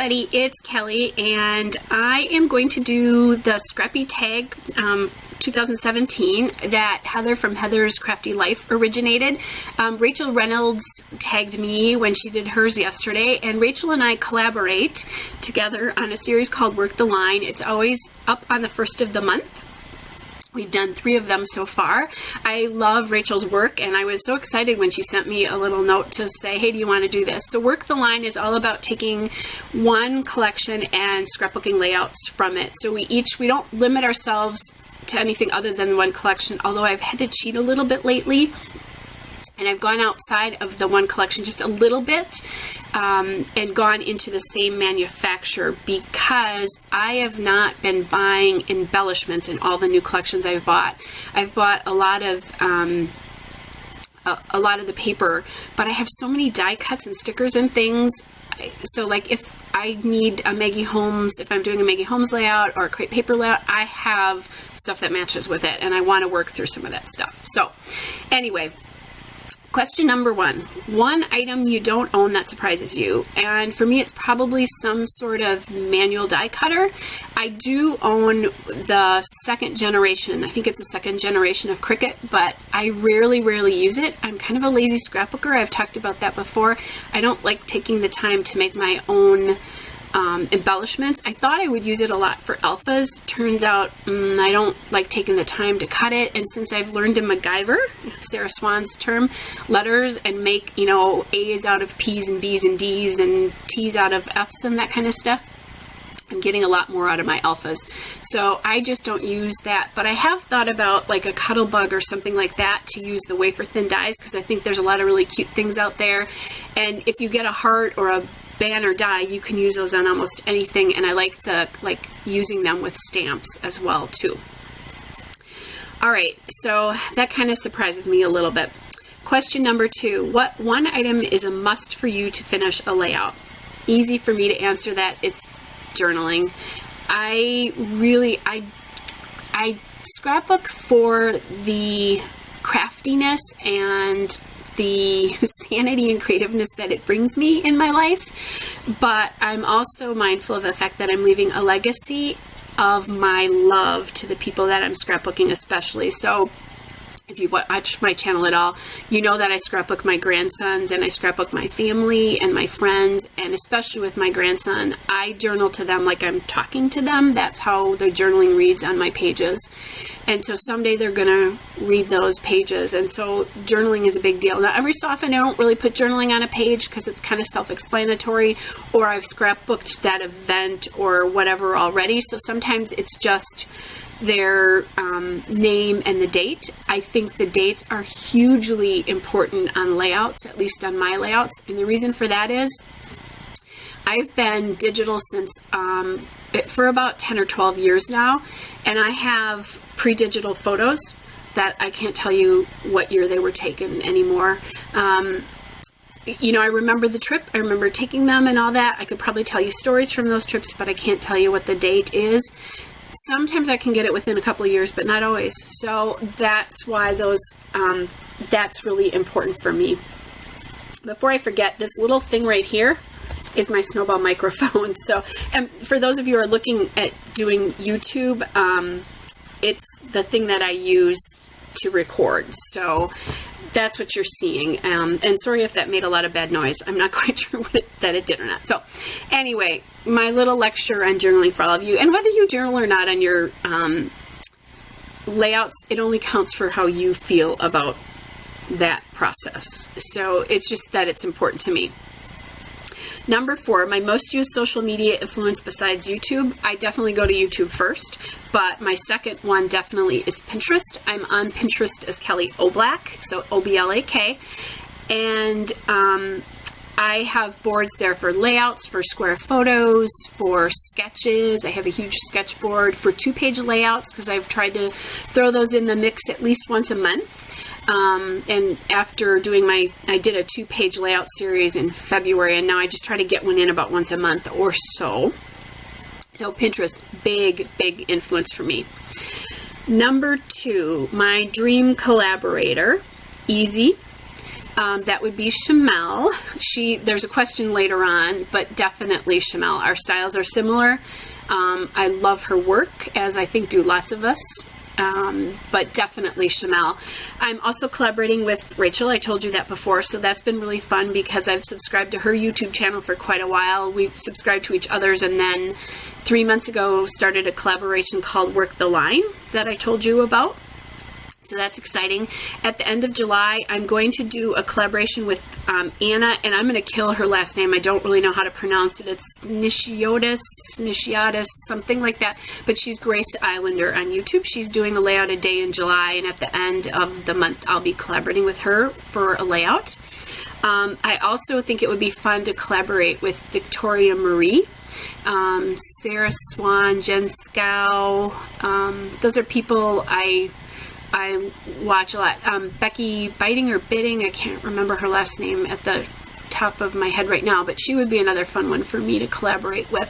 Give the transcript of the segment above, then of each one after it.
everybody, it's Kelly, and I am going to do the Scrappy Tag 2017 that Heather from Heather's Crafty Life originated. Rachel Reynolds tagged me when she did hers yesterday, and Rachel and I collaborate together on a series called Work the Line. It's always up on the first of the month. We've done 3 of them so far. I love Rachel's work, and I was so excited when she sent me a little note to say, hey, do you want to do this? So Work the Line is all about taking one collection and scrapbooking layouts from it. So we don't limit ourselves to anything other than one collection, although I've had to cheat a little bit lately. And I've gone outside of the one collection just a little bit and gone into the same manufacturer because I have not been buying embellishments in all the new collections I've bought. I've bought a lot of the paper, but I have so many die cuts and stickers and things. So like if I need a Maggie Holmes, if I'm doing a Maggie Holmes layout or a crepe paper layout, I have stuff that matches with it, and I want to work through some of that stuff. So anyway, question number 1. One item you don't own that surprises you. And for me, it's probably some sort of manual die cutter. I do own the second generation. I think it's a second generation of Cricut, but I rarely use it. I'm kind of a lazy scrapbooker. I've talked about that before. I don't like taking the time to make my own embellishments. I thought I would use it a lot for alphas. Turns out I don't like taking the time to cut it, and since I've learned to MacGyver, Sarah Swan's term, letters and make, you know, A's out of P's and B's and D's and T's out of F's and that kind of stuff, I'm getting a lot more out of my alphas. So I just don't use that, but I have thought about like a Cuttlebug or something like that to use the wafer thin dies, because I think there's a lot of really cute things out there. And if you get a heart or a banner die, you can use those on almost anything, and I like using them with stamps as well too. Alright, so that kind of surprises me a little bit. Question number 2. What one item is a must for you to finish a layout? Easy for me to answer that. It's journaling. I scrapbook for the craftiness and the sanity and creativeness that it brings me in my life, but I'm also mindful of the fact that I'm leaving a legacy of my love to the people that I'm scrapbooking especially. So if you've watched my channel at all, you know that I scrapbook my grandsons and I scrapbook my family and my friends, and especially with my grandson, I journal to them like I'm talking to them. That's how the journaling reads on my pages. And so someday they're going to read those pages, and so journaling is a big deal. Now, every so often I don't really put journaling on a page because it's kind of self-explanatory, or I've scrapbooked that event or whatever already, so sometimes it's just their name and the date. I think the dates are hugely important on layouts, at least on my layouts, and the reason for that is I've been digital since for about 10 or 12 years now, and I have pre-digital photos that I can't tell you what year they were taken anymore. You know, I remember the trip, I remember taking them and all that. I could probably tell you stories from those trips, but I can't tell you what the date is. Sometimes I can get it within a couple of years, but not always. So that's why that's really important for me. Before I forget, this little thing right here is my Snowball microphone. So, and for those of you who are looking at doing YouTube, it's the thing that I use to record. So that's what you're seeing. And sorry if that made a lot of bad noise. I'm not quite sure that it did or not. So anyway, my little lecture on journaling for all of you. And whether you journal or not on your layouts, it only counts for how you feel about that process. So it's just that it's important to me. Number 4, my most used social media influence besides YouTube. I definitely go to YouTube first, but my second one definitely is Pinterest. I'm on Pinterest as Kelly Oblak, so O-B-L-A-K, and I have boards there for layouts, for square photos, for sketches. I have a huge sketch board for 2-page layouts because I've tried to throw those in the mix at least once a month. And after doing I did a 2-page layout series in February, and now I just try to get one in about once a month or so. So Pinterest, big influence for me. Number 2, my dream collaborator, easy. That would be Shamel. There's a question later on, but definitely Shamel. Our styles are similar. I love her work, as I think do lots of us. But definitely Shamel. I'm also collaborating with Rachel. I told you that before, so that's been really fun because I've subscribed to her YouTube channel for quite a while. We've subscribed to each other's, and then 3 months ago started a collaboration called Work the Line that I told you about. So that's exciting. At the end of July, I'm going to do a collaboration with Anna, and I'm going to kill her last name. I don't really know how to pronounce it. It's Nishiodis, something like that. But she's Grace Islander on YouTube. She's doing a layout a day in July, and at the end of the month, I'll be collaborating with her for a layout. I also think it would be fun to collaborate with Victoria Marie, Sarah Swan, Jen Scow. Those are people I watch a lot. Becky Biting or Bidding, I can't remember her last name at the top of my head right now, but she would be another fun one for me to collaborate with.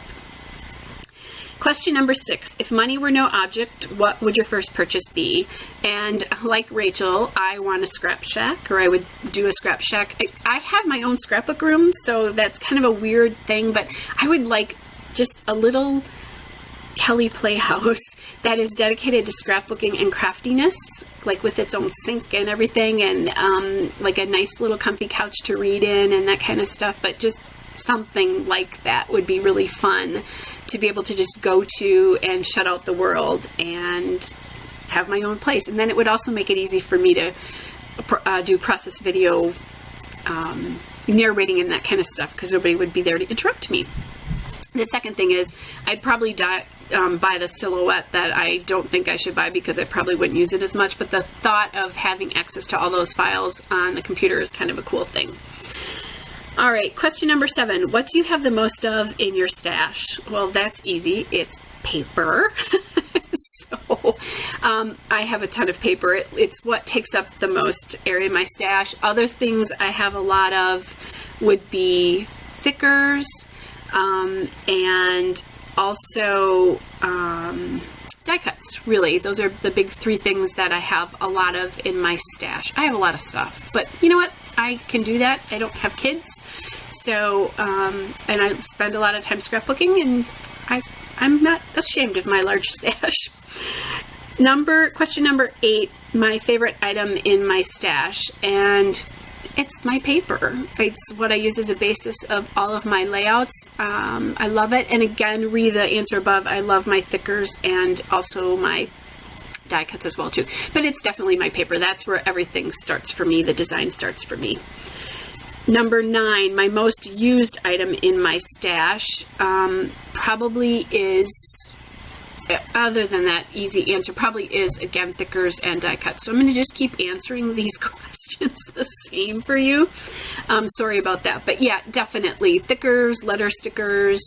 Question number 6. If money were no object, what would your first purchase be? And like Rachel, I want a scrap shack, or I would do a scrap shack. I have my own scrapbook room, so that's kind of a weird thing, but I would like just a little Kelly Playhouse that is dedicated to scrapbooking and craftiness, like with its own sink and everything, and like a nice little comfy couch to read in and that kind of stuff. But just something like that would be really fun to be able to just go to and shut out the world and have my own place. And then it would also make it easy for me to do process video narrating and that kind of stuff, because nobody would be there to interrupt me. The second thing is I'd probably buy the silhouette that I don't think I should buy because I probably wouldn't use it as much, but the thought of having access to all those files on the computer is kind of a cool thing. All right, question number 7. What do you have the most of in your stash? Well, that's easy. It's paper. So I have a ton of paper. It's what takes up the most area in my stash. Other things I have a lot of would be thickers, and also die cuts, really. Those are the big 3 things that I have a lot of in my stash. I have a lot of stuff, but you know what? I can do that. I don't have kids, so, and I spend a lot of time scrapbooking, and I'm not ashamed of my large stash. Question number 8, my favorite item in my stash, and it's my paper. It's what I use as a basis of all of my layouts. I love it. And again, read the answer above. I love my thickers and also my die cuts as well too. But it's definitely my paper. That's where everything starts for me. The design starts for me. Number 9, my most used item in my stash probably is, other than that easy answer, probably is, again, thickers and die cuts. So I'm going to just keep answering these questions the same for you. Sorry about that. But yeah, definitely thickers, letter stickers,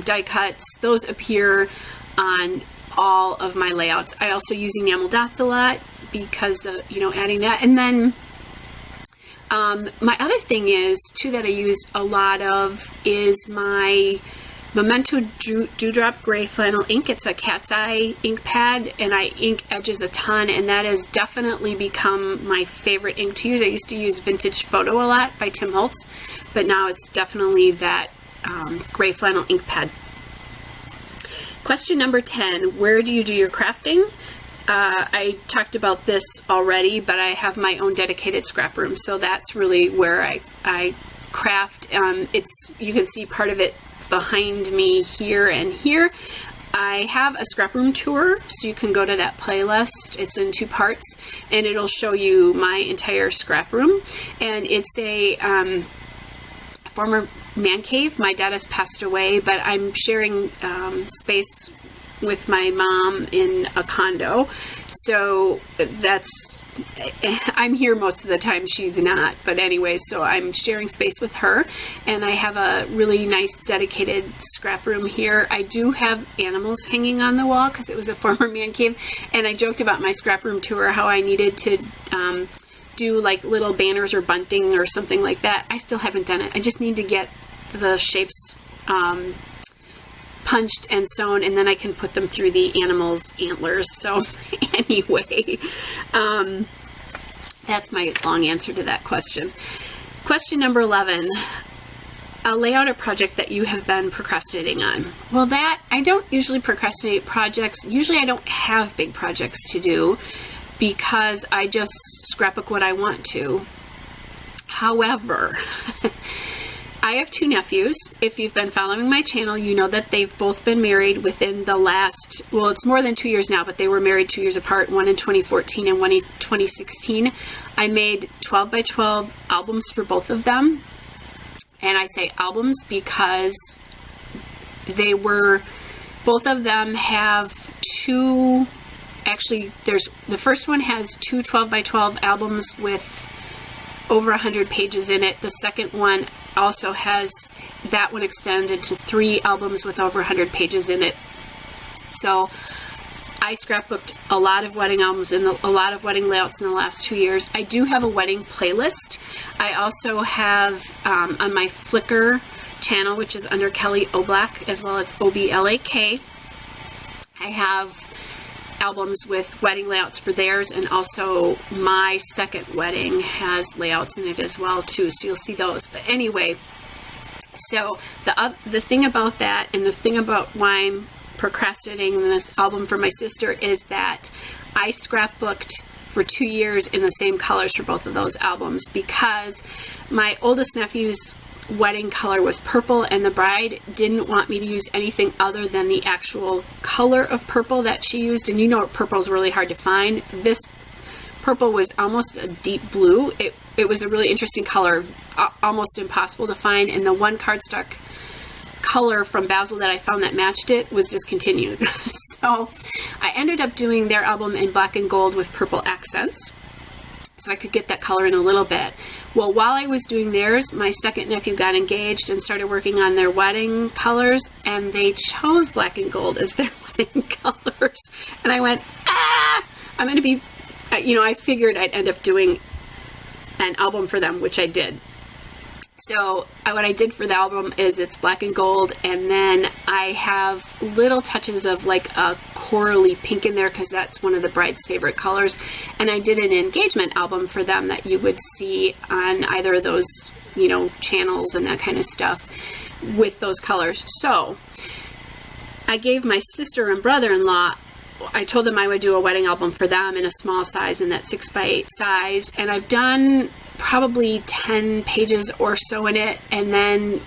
die cuts, those appear on all of my layouts. I also use enamel dots a lot because of, adding that. And then my other thing is, too, that I use a lot of is my Memento Dewdrop Gray Flannel Ink. It's a cat's eye ink pad, and I ink edges a ton, and that has definitely become my favorite ink to use. I used to use Vintage Photo a lot by Tim Holtz, but now it's definitely that gray flannel ink pad. Question number 10, where do you do your crafting? I talked about this already, but I have my own dedicated scrap room, so that's really where I craft. You can see part of it behind me here and here. I have a scrap room tour, so you can go to that playlist. It's in 2 parts, and it'll show you my entire scrap room. And it's a former man cave. My dad has passed away, but I'm sharing space with my mom in a condo, so I'm here most of the time, she's not, but anyway, so I'm sharing space with her, and I have a really nice dedicated scrap room here. I do have animals hanging on the wall because it was a former man cave, and I joked about my scrap room tour, how I needed to do like little banners or bunting or something like that. I still haven't done it. I just need to get the shapes punched and sewn, and then I can put them through the animals' antlers. So anyway, That's my long answer to that question. Question number 11. A layout or project that you have been procrastinating on. Well, that I don't usually procrastinate projects. Usually I don't have big projects to do because I just scrapbook what I want to. However, I have 2 nephews. If you've been following my channel, you know that they've both been married within the last, well, it's more than 2 years now, but they were married 2 years apart, one in 2014 and one in 2016. I made 12 by 12 albums for both of them. And I say albums because they were, both of them have 2, actually the first one has 2 12 by 12 albums with over 100 pages in it. The second one also has, that one extended to 3 albums with over 100 pages in it. So I scrapbooked a lot of wedding albums and a lot of wedding layouts in the last 2 years. I do have a wedding playlist. I also have on my Flickr channel, which is under Kelly Oblak, as well as OBLAK. I have albums with wedding layouts for theirs, and also my second wedding has layouts in it as well too, so you'll see those. But anyway, so the thing about that, and the thing about why I'm procrastinating this album for my sister, is that I scrapbooked for 2 years in the same colors for both of those albums, because my oldest nephew's wedding color was purple, and the bride didn't want me to use anything other than the actual color of purple that she used. And you know, purple is really hard to find. This purple was almost a deep blue. It was a really interesting color, almost impossible to find, and the one cardstock color from Basil that I found that matched it was discontinued. So I ended up doing their album in black and gold with purple accents, so I could get that color in a little bit. Well, while I was doing theirs, my second nephew got engaged and started working on their wedding colors, and they chose black and gold as their wedding colors. And I went, I'm going to be, I figured I'd end up doing an album for them, which I did. So what I did for the album is it's black and gold, and then I have little touches of like a corally pink in there because that's one of the bride's favorite colors. And I did an engagement album for them that you would see on either of those, channels and that kind of stuff with those colors. So I gave my sister and brother-in-law, I told them I would do a wedding album for them in a small size, in that 6x8 size. And I've done probably 10 pages or so in it, and then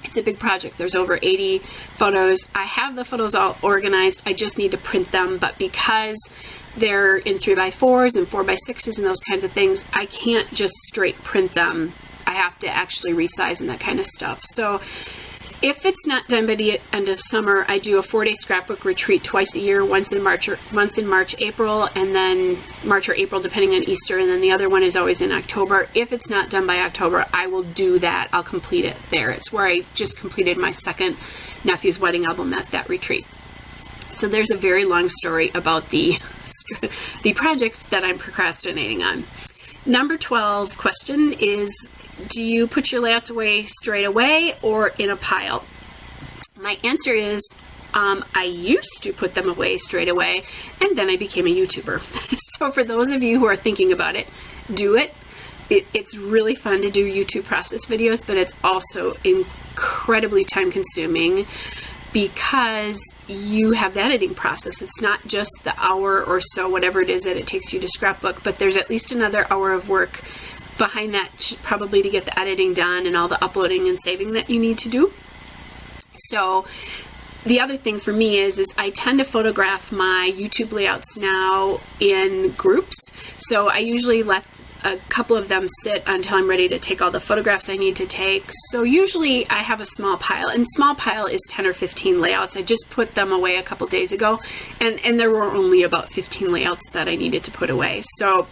it's a big project. There's over 80 photos. I have the photos all organized. I just need to print them, but because they're in 3x4s and 4x6s and those kinds of things, I can't just straight print them. I have to actually resize and that kind of stuff. So if it's not done by the end of summer, I do a 4-day scrapbook retreat twice a year, once in March, April, and then March or April, depending on Easter, and then the other one is always in October. If it's not done by October, I will do that. I'll complete it there. It's where I just completed my second nephew's wedding album at that retreat. So there's a very long story about the project that I'm procrastinating on. Number 12 question is, do you put your layouts away straight away or in a pile? My answer is, I used to put them away straight away, and then I became a YouTuber. So for those of you who are thinking about it, do it. It's really fun to do YouTube process videos, but it's also incredibly time consuming because you have the editing process. It's not just the hour or so, whatever it is that it takes you to scrapbook, but there's at least another hour of work behind that, probably, to get the editing done and all the uploading and saving that you need to do. So the other thing for me is I tend to photograph my YouTube layouts now in groups. So I usually let a couple of them sit until I'm ready to take all the photographs I need to take. So usually I have a small pile, and small pile is 10 or 15 layouts. I just put them away a couple days ago, and there were only about 15 layouts that I needed to put away. So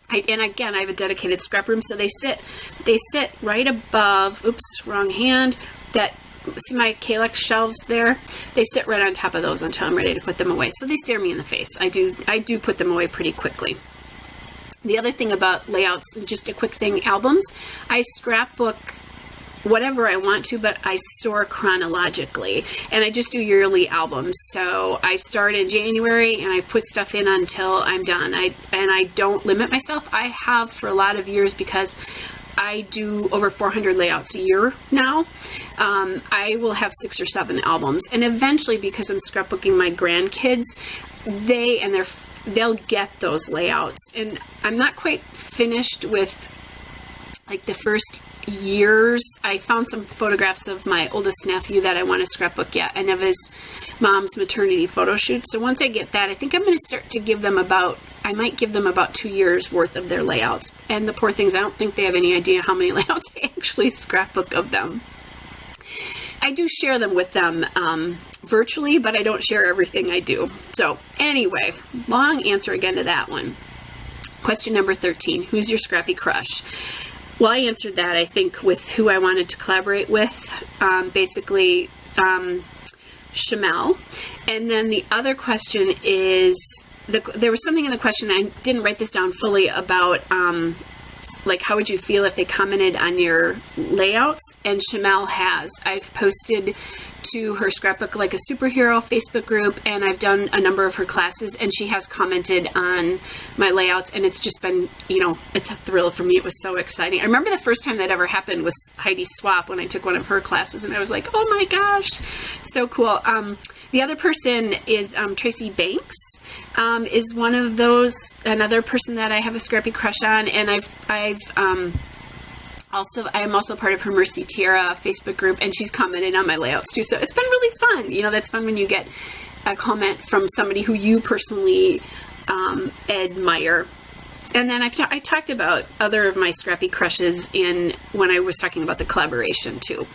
and again, I have a dedicated scrap room, so they sit right above, oops, wrong hand, see my Kalex shelves there? They sit right on top of those until I'm ready to put them away. So they stare me in the face. I do put them away pretty quickly. The other thing about layouts, and just a quick thing, albums, I scrapbook whatever I want to, but I store chronologically, and I just do yearly albums. So I start in January and I put stuff in until I'm done. I don't limit myself. I have for a lot of years, because I do over 400 layouts a year now. I will have 6 or 7 albums, and eventually, because I'm scrapbooking my grandkids, they'll get those layouts. And I'm not quite finished with like the first years. I found some photographs of my oldest nephew that I want to scrapbook yet, and of his mom's maternity photo shoot. So once I get that, I think I'm going to start to give them I might give them about 2 years worth of their layouts. And the poor things, I don't think they have any idea how many layouts I actually scrapbook of them. I do share them with them virtually, but I don't share everything I do. So anyway, long answer again to that one. Question number 13, who's your scrappy crush? Well, I answered that, I think, with who I wanted to collaborate with, basically Shamel. And then the other question is, there was something in the question, I didn't write this down fully, about like, how would you feel if they commented on your layouts? And Shamel has. I've posted to her Scrapbook Like a Superhero Facebook group, and I've done a number of her classes, and she has commented on my layouts, and it's just been, it's a thrill for me. It was so exciting. I remember the first time that ever happened was Heidi Swap, when I took one of her classes, and I was like, oh my gosh, so cool. The other person is Tracy Banks. Is one of those, another person that I have a scrappy crush on, and I am also part of her Mercy Tiara Facebook group, and she's commented on my layouts too. So it's been really fun. That's fun when you get a comment from somebody who you personally admire. And then I talked about other of my scrappy crushes when I was talking about the collaboration too.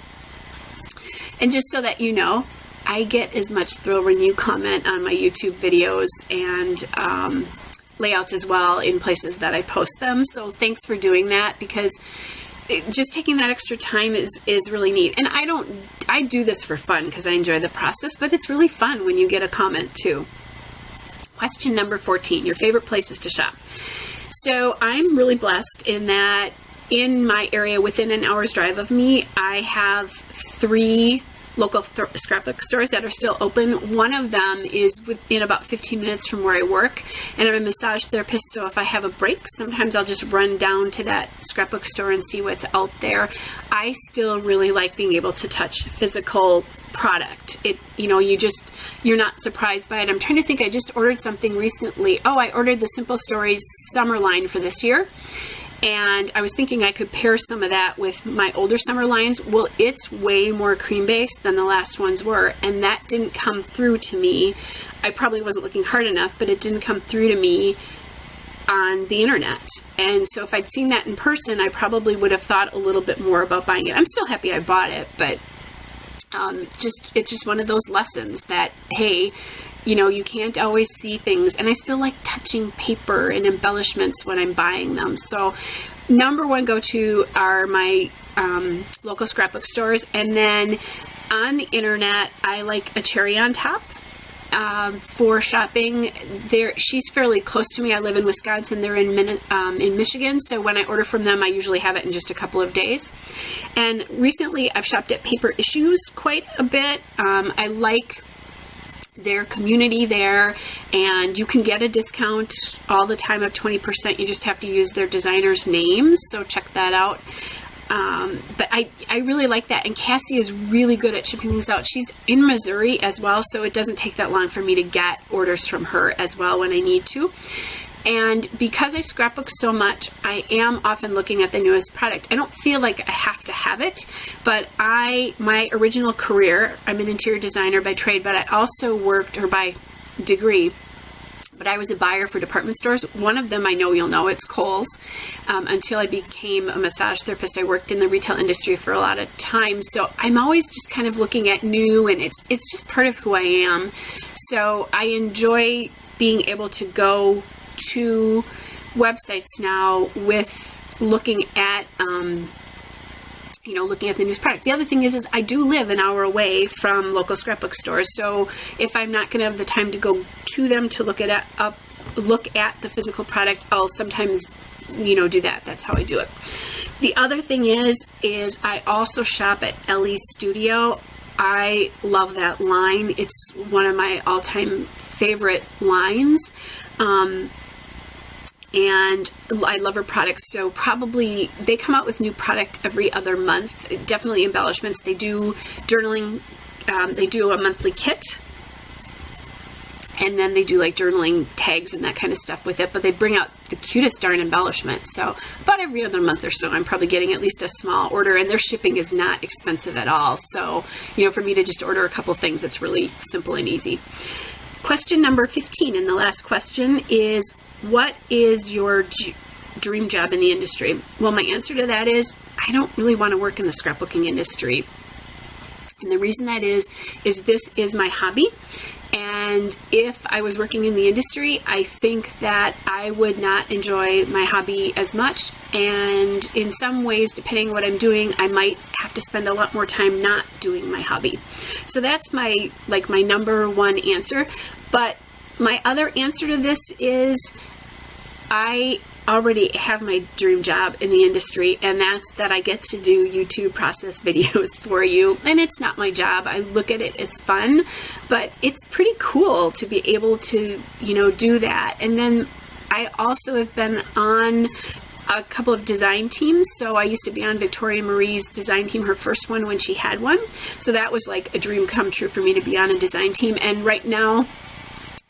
And just so that you know, I get as much thrill when you comment on my YouTube videos and layouts as well in places that I post them. So thanks for doing that, because just taking that extra time is really neat. And I do this for fun because I enjoy the process, but it's really fun when you get a comment too. Question number 14, your favorite places to shop. So I'm really blessed in that in my area within an hour's drive of me, I have 3 local scrapbook stores that are still open. One of them is within about 15 minutes from where I work, and I'm a massage therapist, so if I have a break, sometimes I'll just run down to that scrapbook store and see what's out there. I still really like being able to touch physical product. You're not surprised by it. I'm trying to think, I just ordered something recently. I ordered the Simple Stories summer line for this year. And I was thinking I could pair some of that with my older summer lines. Well, it's way more cream-based than the last ones were, and that didn't come through to me. I probably wasn't looking hard enough, but it didn't come through to me on the internet. And so if I'd seen that in person, I probably would have thought a little bit more about buying it. I'm still happy I bought it, but it's just one of those lessons that, hey, you can't always see things, and I still like touching paper and embellishments when I'm buying them. So number one go-to are my local scrapbook stores, and then on the internet, I like a Cherry on Top for shopping. She's fairly close to me. I live in Wisconsin. They're in Michigan, so when I order from them, I usually have it in just a couple of days. And recently, I've shopped at Paper Issues quite a bit. I like their community there, and you can get a discount all the time of 20%. You just have to use their designers' names, so check that out. But I really like that, and Cassie is really good at shipping things out. She's in Missouri as well, so it doesn't take that long for me to get orders from her as well when I need to. And because I scrapbook so much, I am often looking at the newest product. I don't feel like I have to have it, but my original career, I'm an interior designer by trade, but I also worked, or by degree, but I was a buyer for department stores. One of them I know you'll know, it's Kohl's. Until I became a massage therapist, I worked in the retail industry for a lot of time. So I'm always just kind of looking at new, and it's just part of who I am. So I enjoy being able to go to websites now with looking at looking at the newest product. The other thing is I do live an hour away from local scrapbook stores, so if I'm not going to have the time to go to them to look it up look at the physical product, I'll sometimes, do that. That's how I do it. The other thing is I also shop at Ellie's Studio. I love that line. It's one of my all-time favorite lines. And I love her products. So probably they come out with new product every other month. Definitely embellishments. They do journaling. They do a monthly kit. And then they do like journaling tags and that kind of stuff with it. But they bring out the cutest darn embellishments. So about every other month or so, I'm probably getting at least a small order. And their shipping is not expensive at all. So, for me to just order a couple things, it's really simple and easy. Question number 15, and the last question is, what is your dream job in the industry? Well, my answer to that is, I don't really want to work in the scrapbooking industry. And the reason that is this is my hobby. And if I was working in the industry, I think that I would not enjoy my hobby as much. And in some ways, depending on what I'm doing, I might have to spend a lot more time not doing my hobby. So that's my number one answer. But my other answer to this is I already have my dream job in the industry, and that's that I get to do YouTube process videos for you. And it's not my job. I look at it as fun, but it's pretty cool to be able to, do that. And then I also have been on a couple of design teams. So I used to be on Victoria Marie's design team, her first one when she had one. So that was like a dream come true for me to be on a design team. And right now,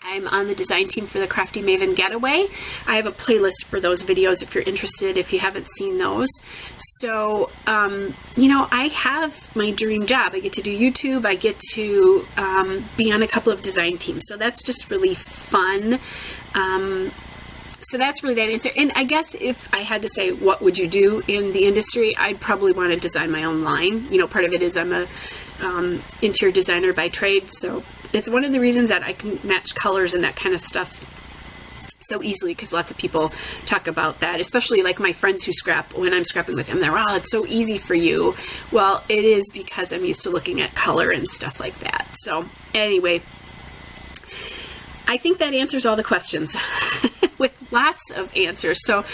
I'm on the design team for the Crafty Maven Getaway. I have a playlist for those videos if you're interested, if you haven't seen those. So, I have my dream job. I get to do YouTube. I get to be on a couple of design teams. So that's just really fun. So that's really that answer. And I guess if I had to say, what would you do in the industry? I'd probably want to design my own line. Part of it is I'm a interior designer by trade. So it's one of the reasons that I can match colors and that kind of stuff so easily, because lots of people talk about that, especially like my friends who scrap. When I'm scrapping with them, they're, oh, it's so easy for you. Well, it is because I'm used to looking at color and stuff like that. So anyway, I think that answers all the questions with lots of answers. So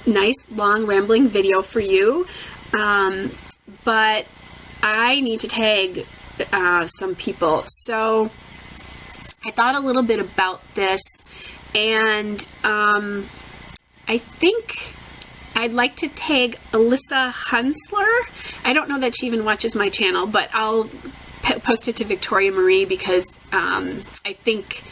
nice long rambling video for you, but I need to tag some people. So I thought a little bit about this, and I think I'd like to tag Alyssa Hunsler. I don't know that she even watches my channel, but I'll post it to Victoria Marie because I think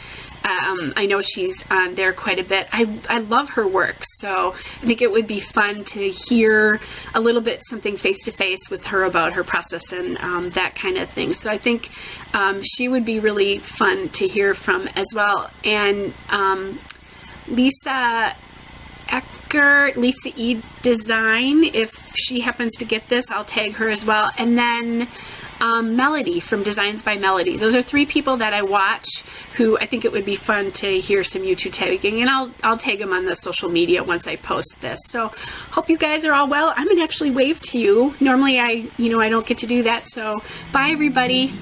I know she's on there quite a bit. I love her work, so I think it would be fun to hear a little bit something face-to-face with her about her process and that kind of thing. So I think she would be really fun to hear from as well. And Lisa Ecker, Lisa E Design, if she happens to get this, I'll tag her as well. And then Melody from Designs by Melody. Those are 3 people that I watch who I think it would be fun to hear some YouTube tagging, and I'll tag them on the social media once I post this. So hope you guys are all well. I'm gonna actually wave to you. Normally I don't get to do that. So bye everybody.